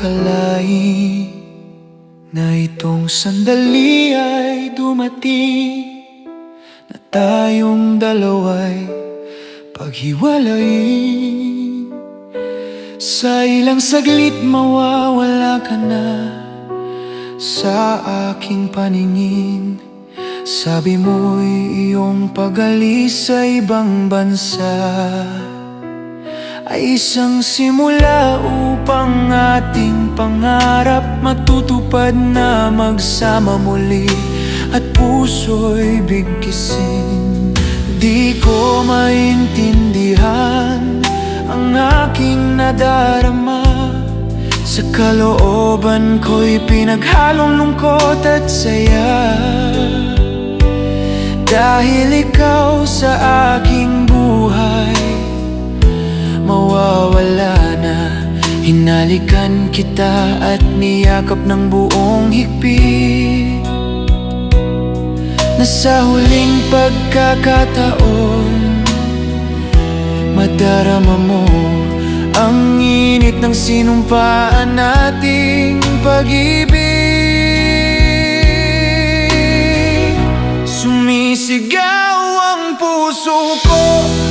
akalain na itong sandali ay dumating, na tayong dalawa'y paghiwalayin. Sa ilang saglit mawawala ka na sa aking paningin. Sabi mo'y iyong pag-alis sa ibang bansa ay isang simula upang ating pangarap matutupad na magsama muli at puso'y bigkisin. Di ko maintindihan ang aking nadarama, sa kalooban ko'y pinaghalong lungkot at saya. Dahil ikaw sa aking buhay mawawala na. Hinalikan kita at niyakap ng buong higpit, na sa huling pagkakataon madarama mo ang init ng sinumpaan nating pag-ibig. Sumisigaw ang puso ko,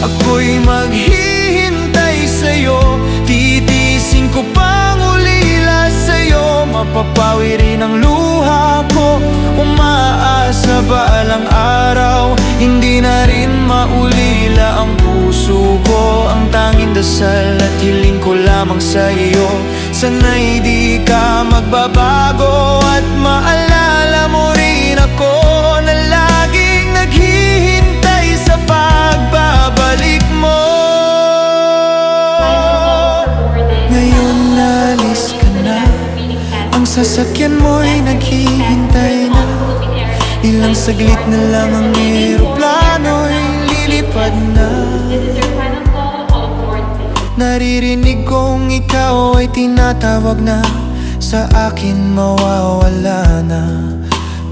ako'y maghihintay sa'yo. Titisin ko pang ulila sa'yo, mapapawi rin ang luha ko. Umaasa balang araw, hindi na rin maulila ang puso ko. Ang tanging dasal at hiling ko lamang sa iyo, sana'y di ka magbabago at maalala mo rin ako na laging naghihintay sa pagbabalik mo. Ngayon naalis ka na, ang sasakyan mo'y naghihintay na. Ilang saglit na lang ang eroplano'y lilipad na. Naririnig kong ikaw ay tinatawag na, sa akin mawawala na.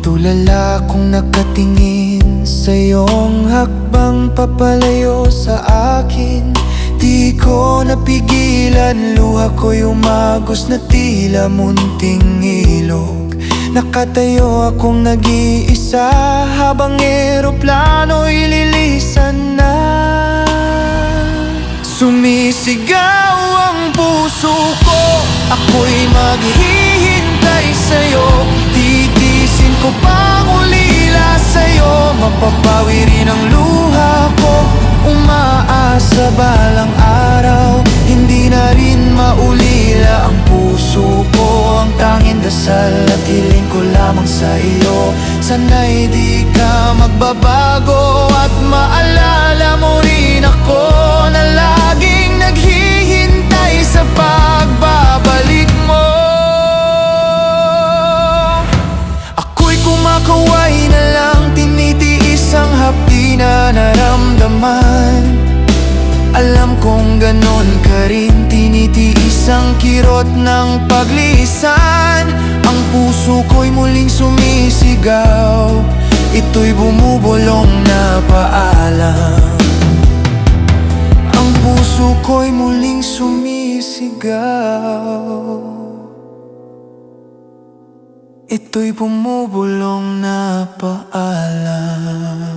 Tulala kong nakatingin sa iyong hakbang papalayo sa akin. Di ko napigilan, luha ko'y umagos na tila munting ilog. Nakatayo akong nag-iisa habang eroplano'y lilisan na. Sumisigaw ang puso ko, ako'y maghihintay sa'yo. Titisin ko pang ulila sa'yo, mapapawi rin ang luha ko. Umaasa balang araw, hindi na rin maulila ang puso ko. Ang tanging dasal at hiling ko lamang sa iyo, sana'y di ka magbabago at maalala mo rin ako na laging naghihintay sa pagbabalik mo. Ako'y kumakaway na lang, tinitiis ang hapdi na naramdaman. Alam kong ganon ka rin, tinitiis ang kirot ng paglisan. Ang puso ko'y muling sumisigaw, ito'y bumubulong na paalam. Ang puso ko'y muling sumisigaw, ito'y bumubulong na paalam.